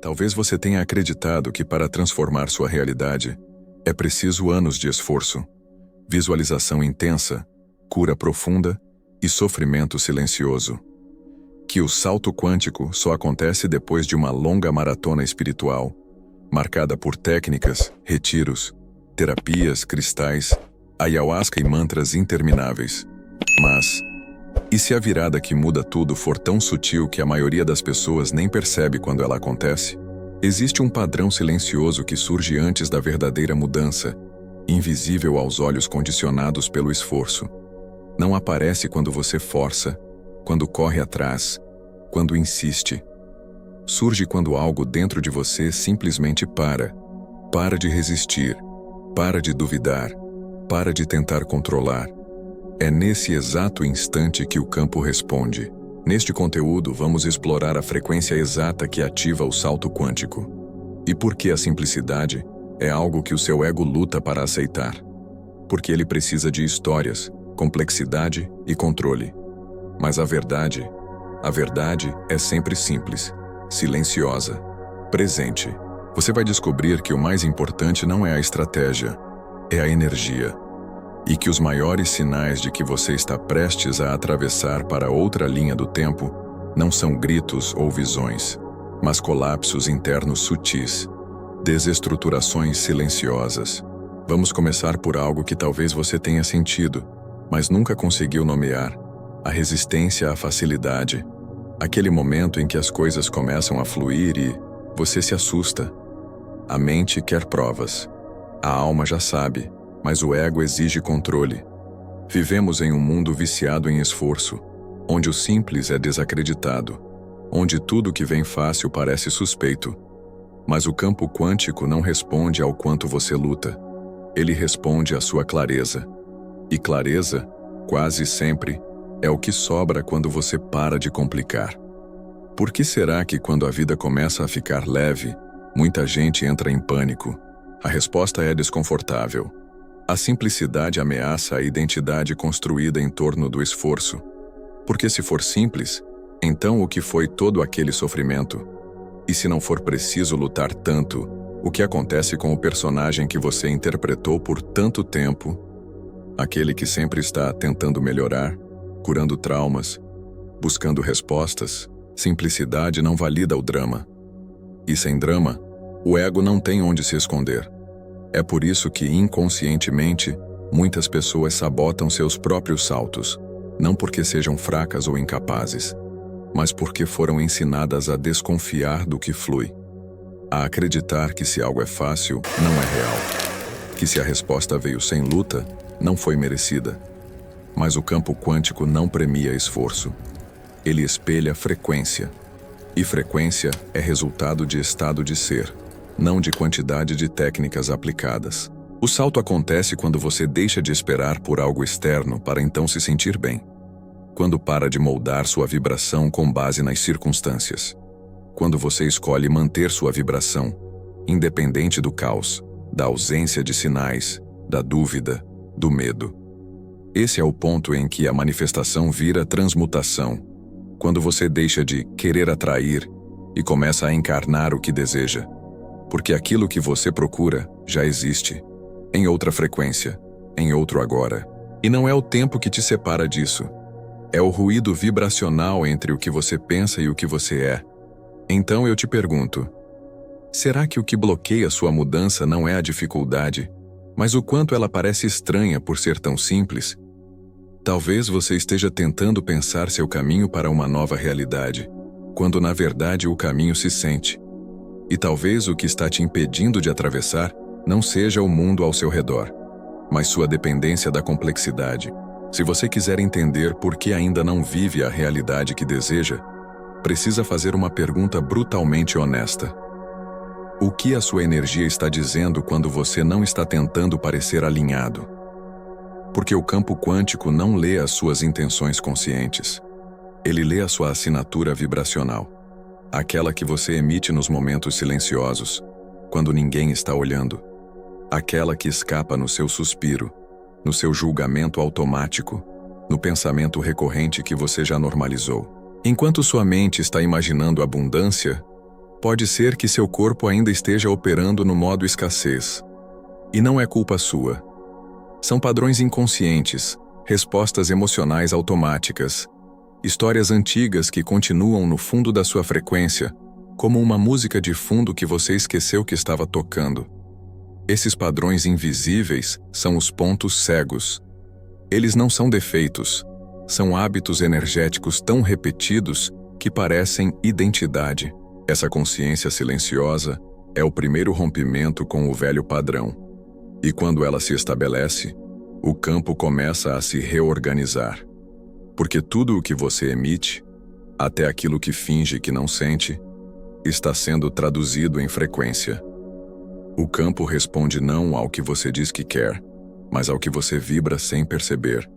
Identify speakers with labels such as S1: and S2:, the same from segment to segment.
S1: Talvez você tenha acreditado que para transformar sua realidade é preciso anos de esforço, visualização intensa, cura profunda e sofrimento silencioso. Que o salto quântico só acontece depois de uma longa maratona espiritual, marcada por técnicas, retiros, terapias, cristais, ayahuasca e mantras intermináveis. Mas, e se a virada que muda tudo for tão sutil que a maioria das pessoas nem percebe quando ela acontece? Existe um padrão silencioso que surge antes da verdadeira mudança, invisível aos olhos condicionados pelo esforço. Não aparece quando você força, quando corre atrás, quando insiste. Surge quando algo dentro de você simplesmente para. Para de resistir, para de duvidar, para de tentar controlar. É nesse exato instante que o campo responde. Neste conteúdo, vamos explorar a frequência exata que ativa o salto quântico. E por que a simplicidade é algo que o seu ego luta para aceitar. Porque ele precisa de histórias, complexidade e controle. Mas a verdade é sempre simples, silenciosa, presente. Você vai descobrir que o mais importante não é a estratégia, é a energia. E que os maiores sinais de que você está prestes a atravessar para outra linha do tempo não são gritos ou visões, mas colapsos internos sutis, desestruturações silenciosas. Vamos começar por algo que talvez você tenha sentido, mas nunca conseguiu nomear: a resistência à facilidade. Aquele momento em que as coisas começam a fluir e você se assusta. A mente quer provas. A alma já sabe, mas o ego exige controle. Vivemos em um mundo viciado em esforço, onde o simples é desacreditado, onde tudo que vem fácil parece suspeito. Mas o campo quântico não responde ao quanto você luta. Ele responde à sua clareza. E clareza, quase sempre, é o que sobra quando você para de complicar. Por que será que quando a vida começa a ficar leve, muita gente entra em pânico? A resposta é desconfortável. A simplicidade ameaça a identidade construída em torno do esforço. Porque se for simples, então o que foi todo aquele sofrimento? E se não for preciso lutar tanto, o que acontece com o personagem que você interpretou por tanto tempo? Aquele que sempre está tentando melhorar, curando traumas, buscando respostas. Simplicidade não valida o drama. E sem drama, o ego não tem onde se esconder. É por isso que, inconscientemente, muitas pessoas sabotam seus próprios saltos, não porque sejam fracas ou incapazes, mas porque foram ensinadas a desconfiar do que flui, a acreditar que se algo é fácil, não é real, que se a resposta veio sem luta, não foi merecida. Mas o campo quântico não premia esforço. Ele espelha frequência. E frequência é resultado de estado de ser, não de quantidade de técnicas aplicadas. O salto acontece quando você deixa de esperar por algo externo para então se sentir bem. Quando para de moldar sua vibração com base nas circunstâncias. Quando você escolhe manter sua vibração, independente do caos, da ausência de sinais, da dúvida, do medo. Esse é o ponto em que a manifestação vira transmutação. Quando você deixa de querer atrair e começa a encarnar o que deseja. Porque aquilo que você procura já existe, em outra frequência, em outro agora. E não é o tempo que te separa disso. É o ruído vibracional entre o que você pensa e o que você é. Então eu te pergunto, será que o que bloqueia sua mudança não é a dificuldade, mas o quanto ela parece estranha por ser tão simples? Talvez você esteja tentando pensar seu caminho para uma nova realidade, quando na verdade o caminho se sente. E talvez o que está te impedindo de atravessar não seja o mundo ao seu redor, mas sua dependência da complexidade. Se você quiser entender por que ainda não vive a realidade que deseja, precisa fazer uma pergunta brutalmente honesta. O que a sua energia está dizendo quando você não está tentando parecer alinhado? Porque o campo quântico não lê as suas intenções conscientes. Ele lê a sua assinatura vibracional. Aquela que você emite nos momentos silenciosos, quando ninguém está olhando. Aquela que escapa no seu suspiro, no seu julgamento automático, no pensamento recorrente que você já normalizou. Enquanto sua mente está imaginando abundância, Pode ser que seu corpo ainda esteja operando no modo escassez. E não é culpa sua. São padrões inconscientes, respostas emocionais automáticas, histórias antigas que continuam no fundo da sua frequência, como uma música de fundo que você esqueceu que estava tocando. Esses padrões invisíveis são os pontos cegos. Eles não são defeitos, são hábitos energéticos tão repetidos que parecem identidade. Essa consciência silenciosa é o primeiro rompimento com o velho padrão. E quando ela se estabelece, o campo começa a se reorganizar. Porque tudo o que você emite, até aquilo que finge que não sente, está sendo traduzido em frequência. O campo responde não ao que você diz que quer, mas ao que você vibra sem perceber.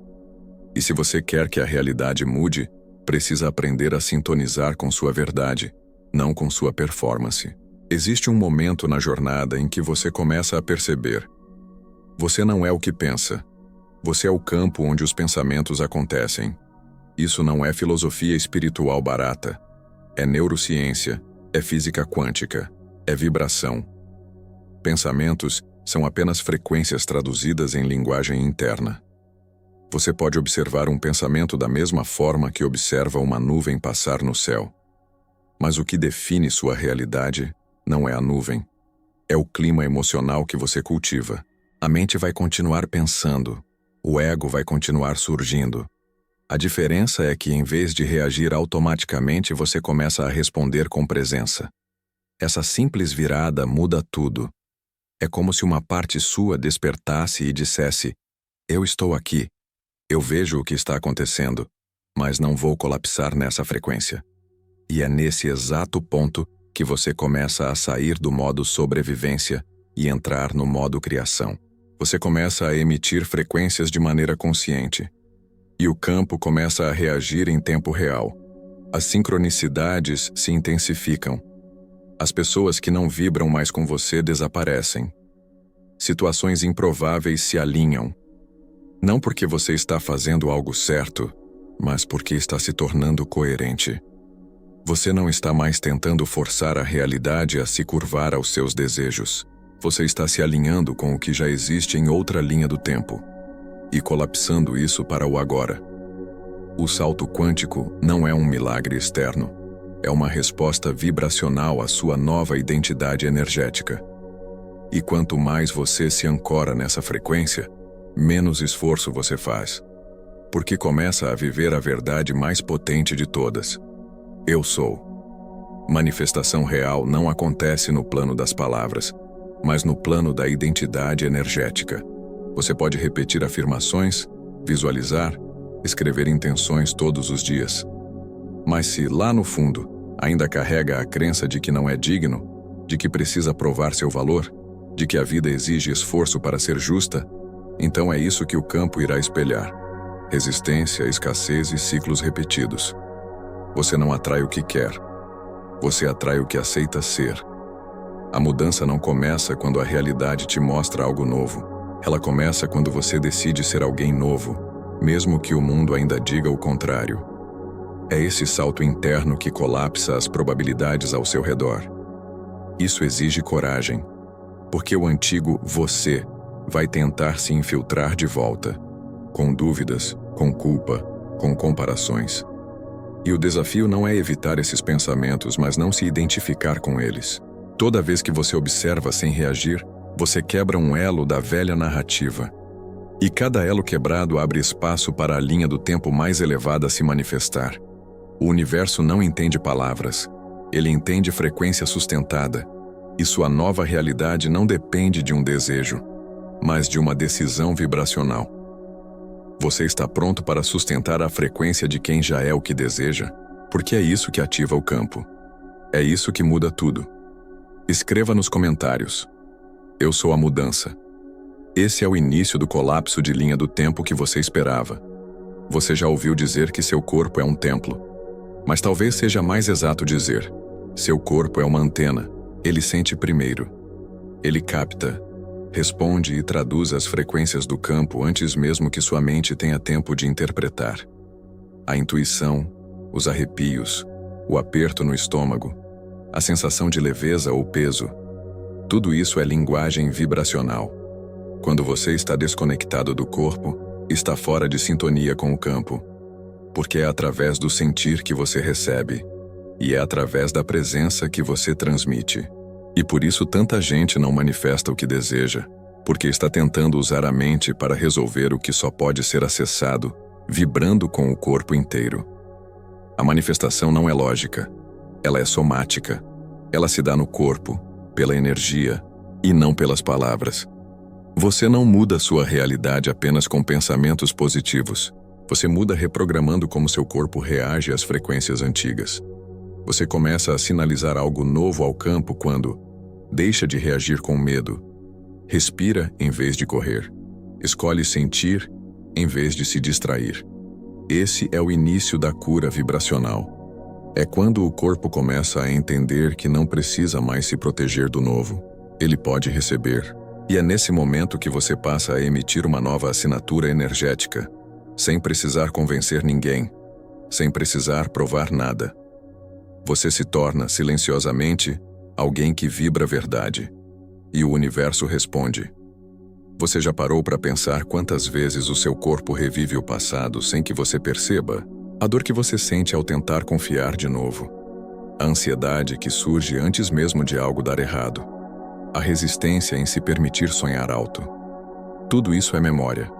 S1: E se você quer que a realidade mude, precisa aprender a sintonizar com sua verdade, não com sua performance. Existe um momento na jornada em que você começa a perceber. Você não é o que pensa. Você é o campo onde os pensamentos acontecem. Isso não é filosofia espiritual barata. É neurociência, é física quântica, é vibração. Pensamentos são apenas frequências traduzidas em linguagem interna. Você pode observar um pensamento da mesma forma que observa uma nuvem passar no céu. Mas o que define sua realidade não é a nuvem. É o clima emocional que você cultiva. A mente vai continuar pensando. O ego vai continuar surgindo. A diferença é que, em vez de reagir automaticamente, você começa a responder com presença. Essa simples virada muda tudo. É como se uma parte sua despertasse e dissesse: eu estou aqui. Eu vejo o que está acontecendo, mas não vou colapsar nessa frequência. E é nesse exato ponto que você começa a sair do modo sobrevivência e entrar no modo criação. Você começa a emitir frequências de maneira consciente. E o campo começa a reagir em tempo real. As sincronicidades se intensificam. As pessoas que não vibram mais com você desaparecem. Situações improváveis se alinham. Não porque você está fazendo algo certo, mas porque está se tornando coerente. Você não está mais tentando forçar a realidade a se curvar aos seus desejos. Você está se alinhando com o que já existe em outra linha do tempo e colapsando isso para o agora. O salto quântico não é um milagre externo. É uma resposta vibracional à sua nova identidade energética. E quanto mais você se ancora nessa frequência, menos esforço você faz. Porque começa a viver a verdade mais potente de todas. Eu sou. Manifestação real não acontece no plano das palavras, mas no plano da identidade energética. Você pode repetir afirmações, visualizar, escrever intenções todos os dias. Mas se, lá no fundo, ainda carrega a crença de que não é digno, de que precisa provar seu valor, de que a vida exige esforço para ser justa, então é isso que o campo irá espelhar: resistência, escassez e ciclos repetidos. Você não atrai o que quer. Você atrai o que aceita ser. A mudança não começa quando a realidade te mostra algo novo. Ela começa quando você decide ser alguém novo, mesmo que o mundo ainda diga o contrário. É esse salto interno que colapsa as probabilidades ao seu redor. Isso exige coragem, porque o antigo você vai tentar se infiltrar de volta, com dúvidas, com culpa, com comparações. E o desafio não é evitar esses pensamentos, mas não se identificar com eles. Toda vez que você observa sem reagir, você quebra um elo da velha narrativa. E cada elo quebrado abre espaço para a linha do tempo mais elevada se manifestar. O universo não entende palavras, ele entende frequência sustentada. E sua nova realidade não depende de um desejo, mas de uma decisão vibracional. Você está pronto para sustentar a frequência de quem já é o que deseja? Porque é isso que ativa o campo. É isso que muda tudo. Escreva nos comentários: eu sou a mudança. Esse é o início do colapso de linha do tempo que você esperava. Você já ouviu dizer que seu corpo é um templo. Mas talvez seja mais exato dizer: seu corpo é uma antena. Ele sente primeiro. Ele capta, responde e traduz as frequências do campo antes mesmo que sua mente tenha tempo de interpretar. A intuição, os arrepios, o aperto no estômago, a sensação de leveza ou peso. Tudo isso é linguagem vibracional. Quando você está desconectado do corpo, está fora de sintonia com o campo, porque é através do sentir que você recebe, e é através da presença que você transmite. E por isso tanta gente não manifesta o que deseja, porque está tentando usar a mente para resolver o que só pode ser acessado, vibrando com o corpo inteiro. A manifestação não é lógica, ela é somática. Ela se dá no corpo, pela energia, e não pelas palavras. Você não muda sua realidade apenas com pensamentos positivos. Você muda reprogramando como seu corpo reage às frequências antigas. Você começa a sinalizar algo novo ao campo quando deixa de reagir com medo. Respira em vez de correr. Escolhe sentir em vez de se distrair. Esse é o início da cura vibracional. É quando o corpo começa a entender que não precisa mais se proteger do novo. Ele pode receber. E é nesse momento que você passa a emitir uma nova assinatura energética, sem precisar convencer ninguém, sem precisar provar nada. Você se torna, silenciosamente, alguém que vibra a verdade. E o universo responde. Você já parou para pensar quantas vezes o seu corpo revive o passado sem que você perceba? A dor que você sente ao tentar confiar de novo. A ansiedade que surge antes mesmo de algo dar errado. A resistência em se permitir sonhar alto. Tudo isso é memória.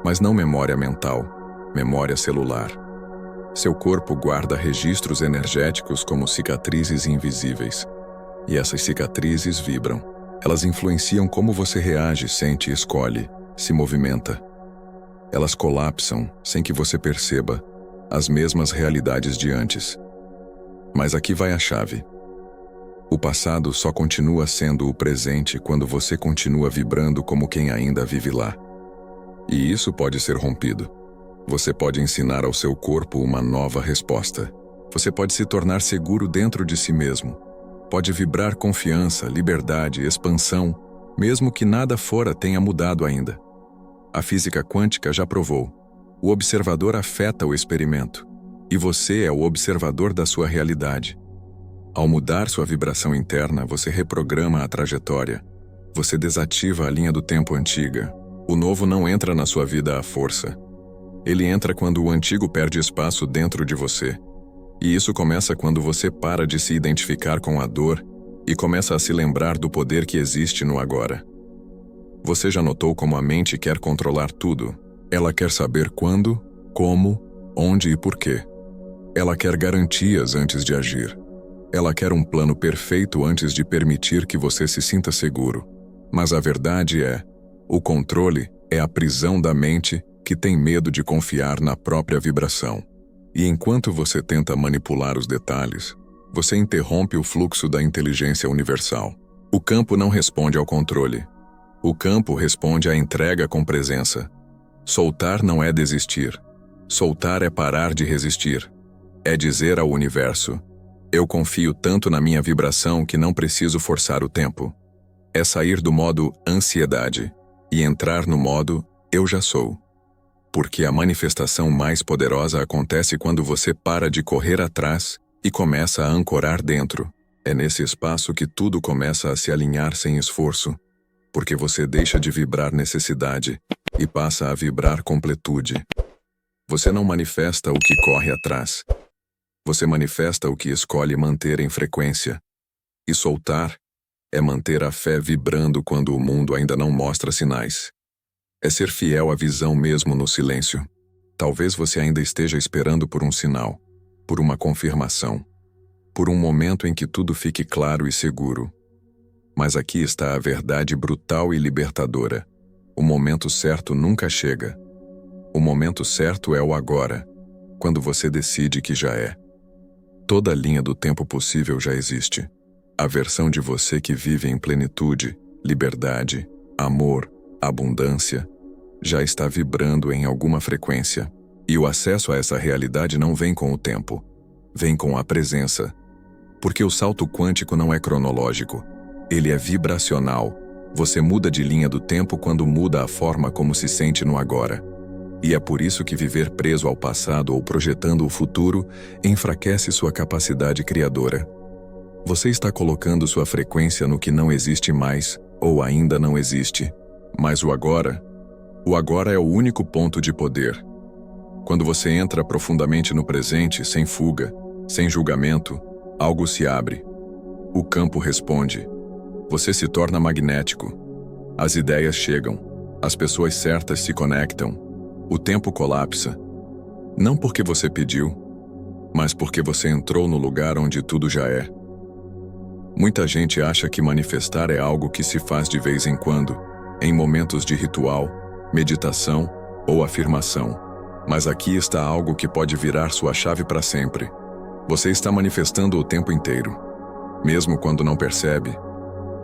S1: Mas não memória mental, memória celular. Seu corpo guarda registros energéticos como cicatrizes invisíveis. E essas cicatrizes vibram. Elas influenciam como você reage, sente, escolhe, se movimenta. Elas colapsam, sem que você perceba, as mesmas realidades de antes. Mas aqui vai a chave. O passado só continua sendo o presente quando você continua vibrando como quem ainda vive lá. E isso pode ser rompido. Você pode ensinar ao seu corpo uma nova resposta. Você pode se tornar seguro dentro de si mesmo. Pode vibrar confiança, liberdade, expansão, mesmo que nada fora tenha mudado ainda. A física quântica já provou. O observador afeta o experimento. E você é o observador da sua realidade. Ao mudar sua vibração interna, você reprograma a trajetória. Você desativa a linha do tempo antiga. O novo não entra na sua vida à força. Ele entra quando o antigo perde espaço dentro de você. E isso começa quando você para de se identificar com a dor e começa a se lembrar do poder que existe no agora. Você já notou como a mente quer controlar tudo? Ela quer saber quando, como, onde e porquê. Ela quer garantias antes de agir. Ela quer um plano perfeito antes de permitir que você se sinta seguro. Mas a verdade é, o controle é a prisão da mente que tem medo de confiar na própria vibração. E enquanto você tenta manipular os detalhes, você interrompe o fluxo da inteligência universal. O campo não responde ao controle. O campo responde à entrega com presença. Soltar não é desistir. Soltar é parar de resistir. É dizer ao universo, eu confio tanto na minha vibração que não preciso forçar o tempo. É sair do modo ansiedade e entrar no modo eu já sou. Porque a manifestação mais poderosa acontece quando você para de correr atrás e começa a ancorar dentro. É nesse espaço que tudo começa a se alinhar sem esforço, porque você deixa de vibrar necessidade e passa a vibrar completude. Você não manifesta o que corre atrás. Você manifesta o que escolhe manter em frequência. E soltar é manter a fé vibrando quando o mundo ainda não mostra sinais. É ser fiel à visão mesmo no silêncio. Talvez você ainda esteja esperando por um sinal, por uma confirmação, por um momento em que tudo fique claro e seguro. Mas aqui está a verdade brutal e libertadora. O momento certo nunca chega. O momento certo é o agora, quando você decide que já é. Toda a linha do tempo possível já existe. A versão de você que vive em plenitude, liberdade, amor, abundância, já está vibrando em alguma frequência. E o acesso a essa realidade não vem com o tempo, vem com a presença. Porque o salto quântico não é cronológico, ele é vibracional. Você muda de linha do tempo quando muda a forma como se sente no agora. E é por isso que viver preso ao passado ou projetando o futuro enfraquece sua capacidade criadora. Você está colocando sua frequência no que não existe mais, ou ainda não existe. Mas o agora é o único ponto de poder. Quando você entra profundamente no presente, sem fuga, sem julgamento, algo se abre. O campo responde. Você se torna magnético. As ideias chegam. As pessoas certas se conectam. O tempo colapsa. Não porque você pediu, mas porque você entrou no lugar onde tudo já é. Muita gente acha que manifestar é algo que se faz de vez em quando, em momentos de ritual, meditação ou afirmação. Mas aqui está algo que pode virar sua chave para sempre. Você está manifestando o tempo inteiro, mesmo quando não percebe,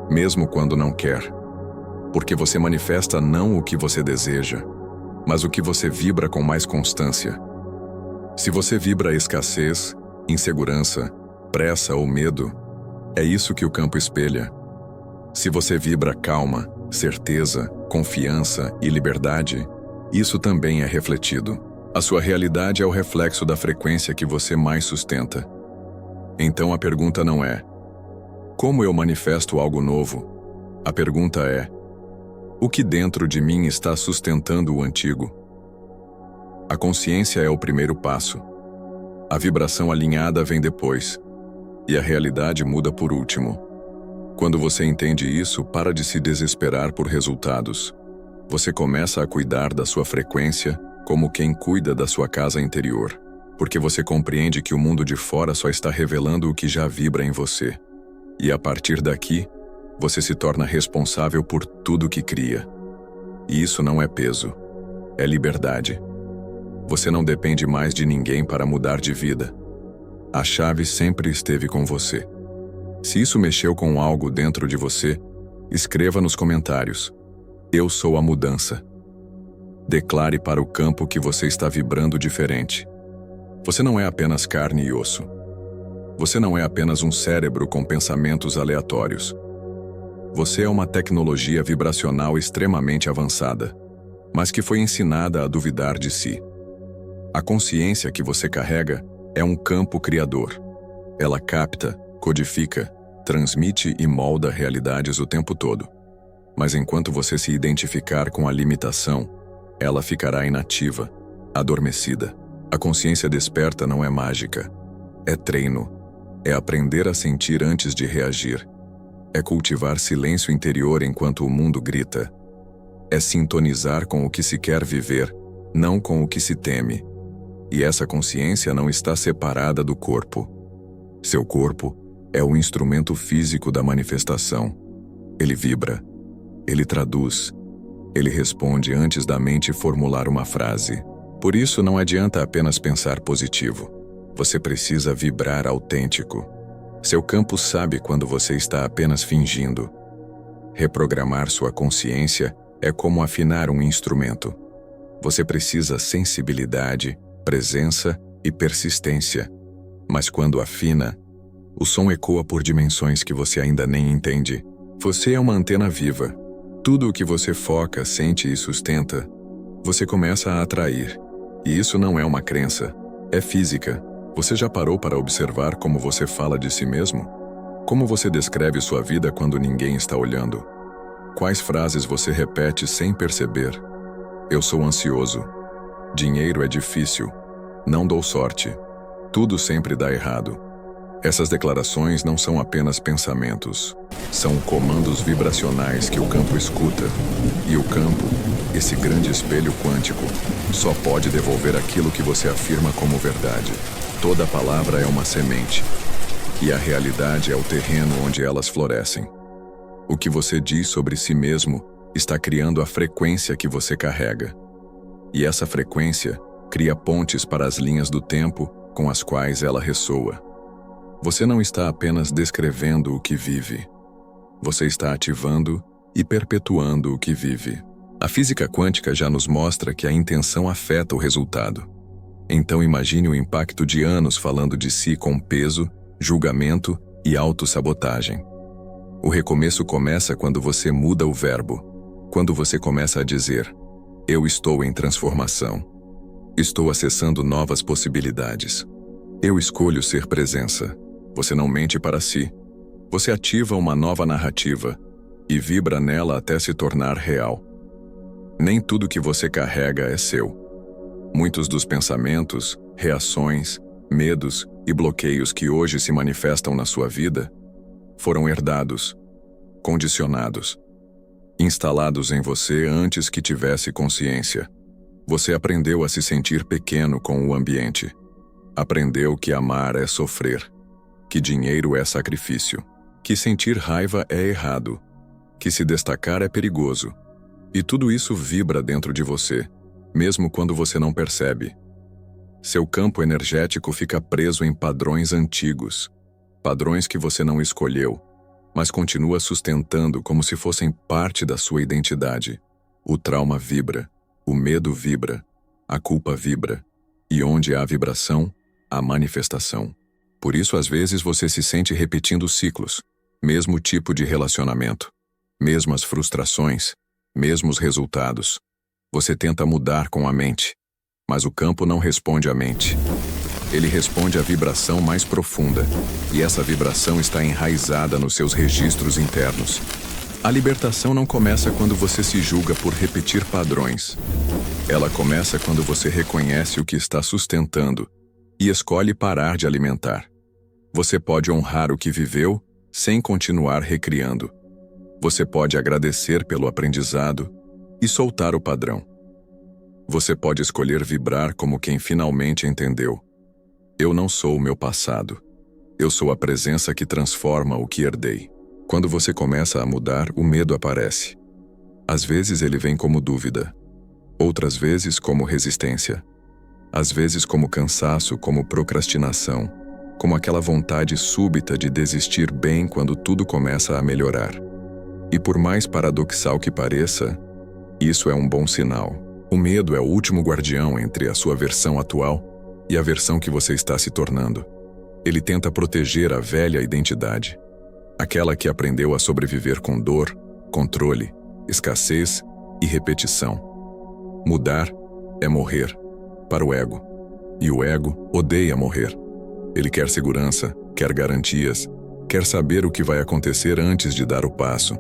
S1: mesmo quando não quer. Porque você manifesta não o que você deseja, mas o que você vibra com mais constância. Se você vibra escassez, insegurança, pressa ou medo, é isso que o campo espelha. Se você vibra calma, certeza, confiança e liberdade, isso também é refletido. A sua realidade é o reflexo da frequência que você mais sustenta. Então a pergunta não é: como eu manifesto algo novo? A pergunta é: o que dentro de mim está sustentando o antigo? A consciência é o primeiro passo. A vibração alinhada vem depois. E a realidade muda por último. Quando você entende isso, para de se desesperar por resultados. Você começa a cuidar da sua frequência como quem cuida da sua casa interior, porque você compreende que o mundo de fora só está revelando o que já vibra em você. E a partir daqui, você se torna responsável por tudo que cria. E isso não é peso, é liberdade. Você não depende mais de ninguém para mudar de vida. A chave sempre esteve com você. Se isso mexeu com algo dentro de você, escreva nos comentários: eu sou a mudança. Declare para o campo que você está vibrando diferente. Você não é apenas carne e osso. Você não é apenas um cérebro com pensamentos aleatórios. Você é uma tecnologia vibracional extremamente avançada, mas que foi ensinada a duvidar de si. A consciência que você carrega é um campo criador. Ela capta, codifica, transmite e molda realidades o tempo todo. Mas enquanto você se identificar com a limitação, ela ficará inativa, adormecida. A consciência desperta não é mágica. É treino. É aprender a sentir antes de reagir. É cultivar silêncio interior enquanto o mundo grita. É sintonizar com o que se quer viver, não com o que se teme. E essa consciência não está separada do corpo. Seu corpo é o instrumento físico da manifestação. Ele vibra. Ele traduz. Ele responde antes da mente formular uma frase. Por isso não adianta apenas pensar positivo. Você precisa vibrar autêntico. Seu campo sabe quando você está apenas fingindo. Reprogramar sua consciência é como afinar um instrumento. Você precisa sensibilidade, presença e persistência. Mas quando afina, o som ecoa por dimensões que você ainda nem entende. Você é uma antena viva. Tudo o que você foca, sente e sustenta, você começa a atrair. E isso não é uma crença, é física. Você já parou para observar como você fala de si mesmo? Como você descreve sua vida quando ninguém está olhando? Quais frases você repete sem perceber? Eu sou ansioso. Dinheiro é difícil. Não dou sorte. Tudo sempre dá errado. Essas declarações não são apenas pensamentos. São comandos vibracionais que o campo escuta. E o campo, esse grande espelho quântico, só pode devolver aquilo que você afirma como verdade. Toda palavra é uma semente. E a realidade é o terreno onde elas florescem. O que você diz sobre si mesmo está criando a frequência que você carrega. E essa frequência cria pontes para as linhas do tempo com as quais ela ressoa. Você não está apenas descrevendo o que vive. Você está ativando e perpetuando o que vive. A física quântica já nos mostra que a intenção afeta o resultado. Então imagine o impacto de anos falando de si com peso, julgamento e autossabotagem. O recomeço começa quando você muda o verbo. Quando você começa a dizer: eu estou em transformação. Estou acessando novas possibilidades. Eu escolho ser presença. Você não mente para si. Você ativa uma nova narrativa e vibra nela até se tornar real. Nem tudo que você carrega é seu. Muitos dos pensamentos, reações, medos e bloqueios que hoje se manifestam na sua vida foram herdados, condicionados, instalados em você antes que tivesse consciência. Você aprendeu a se sentir pequeno com o ambiente. Aprendeu que amar é sofrer, que dinheiro é sacrifício, que sentir raiva é errado, que se destacar é perigoso. E tudo isso vibra dentro de você, mesmo quando você não percebe. Seu campo energético fica preso em padrões antigos, padrões que você não escolheu, mas continua sustentando como se fossem parte da sua identidade. O trauma vibra, o medo vibra, a culpa vibra, e onde há vibração, há manifestação. Por isso, às vezes, você se sente repetindo ciclos, mesmo tipo de relacionamento, mesmas frustrações, mesmos resultados. Você tenta mudar com a mente, mas o campo não responde à mente. Ele responde à vibração mais profunda, e essa vibração está enraizada nos seus registros internos. A libertação não começa quando você se julga por repetir padrões. Ela começa quando você reconhece o que está sustentando e escolhe parar de alimentar. Você pode honrar o que viveu sem continuar recriando. Você pode agradecer pelo aprendizado e soltar o padrão. Você pode escolher vibrar como quem finalmente entendeu. Eu não sou o meu passado. Eu sou a presença que transforma o que herdei. Quando você começa a mudar, o medo aparece. Às vezes ele vem como dúvida. Outras vezes como resistência. Às vezes como cansaço, como procrastinação. Como aquela vontade súbita de desistir bem quando tudo começa a melhorar. E por mais paradoxal que pareça, isso é um bom sinal. O medo é o último guardião entre a sua versão atual e a versão que você está se tornando. Ele tenta proteger a velha identidade, aquela que aprendeu a sobreviver com dor, controle, escassez e repetição. Mudar é morrer para o ego, e o ego odeia morrer. Ele quer segurança, quer garantias, quer saber o que vai acontecer antes de dar o passo.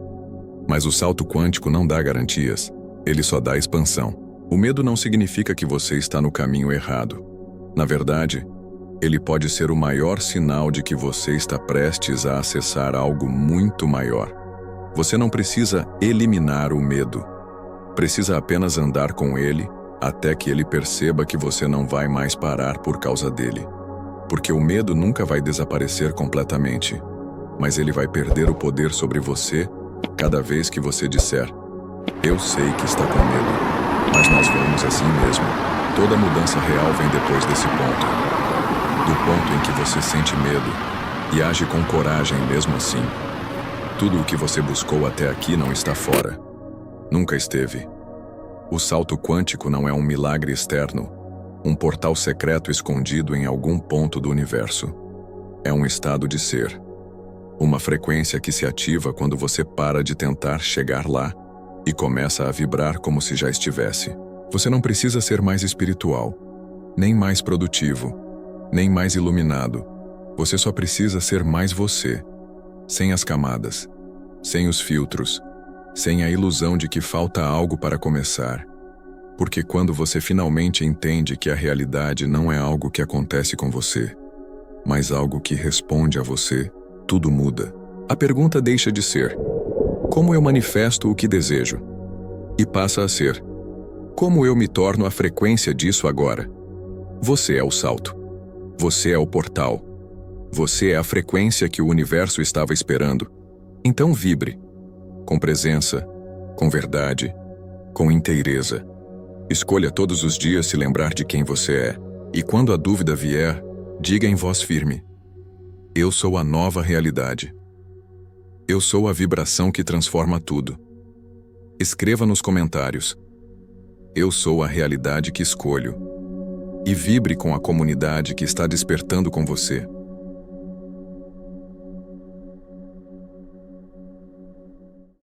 S1: Mas o salto quântico não dá garantias, ele só dá expansão. O medo não significa que você está no caminho errado. Na verdade, ele pode ser o maior sinal de que você está prestes a acessar algo muito maior. Você não precisa eliminar o medo. Precisa apenas andar com ele até que ele perceba que você não vai mais parar por causa dele. Porque o medo nunca vai desaparecer completamente, mas ele vai perder o poder sobre você cada vez que você disser: eu sei que está com medo, mas nós vamos assim mesmo. Toda mudança real vem depois desse ponto. Do ponto em que você sente medo e age com coragem mesmo assim. Tudo o que você buscou até aqui não está fora. Nunca esteve. O salto quântico não é um milagre externo, um portal secreto escondido em algum ponto do universo. É um estado de ser. Uma frequência que se ativa quando você para de tentar chegar lá e começa a vibrar como se já estivesse. Você não precisa ser mais espiritual, nem mais produtivo, nem mais iluminado. Você só precisa ser mais você, sem as camadas, sem os filtros, sem a ilusão de que falta algo para começar. Porque quando você finalmente entende que a realidade não é algo que acontece com você, mas algo que responde a você, tudo muda. A pergunta deixa de ser: como eu manifesto o que desejo? E passa a ser: como eu me torno a frequência disso agora? Você é o salto. Você é o portal. Você é a frequência que o universo estava esperando. Então vibre. Com presença, com verdade, com inteireza. Escolha todos os dias se lembrar de quem você é. E quando a dúvida vier, diga em voz firme: eu sou a nova realidade. Eu sou a vibração que transforma tudo. Escreva nos comentários: eu sou a realidade que escolho. E vibre com a comunidade que está despertando com você.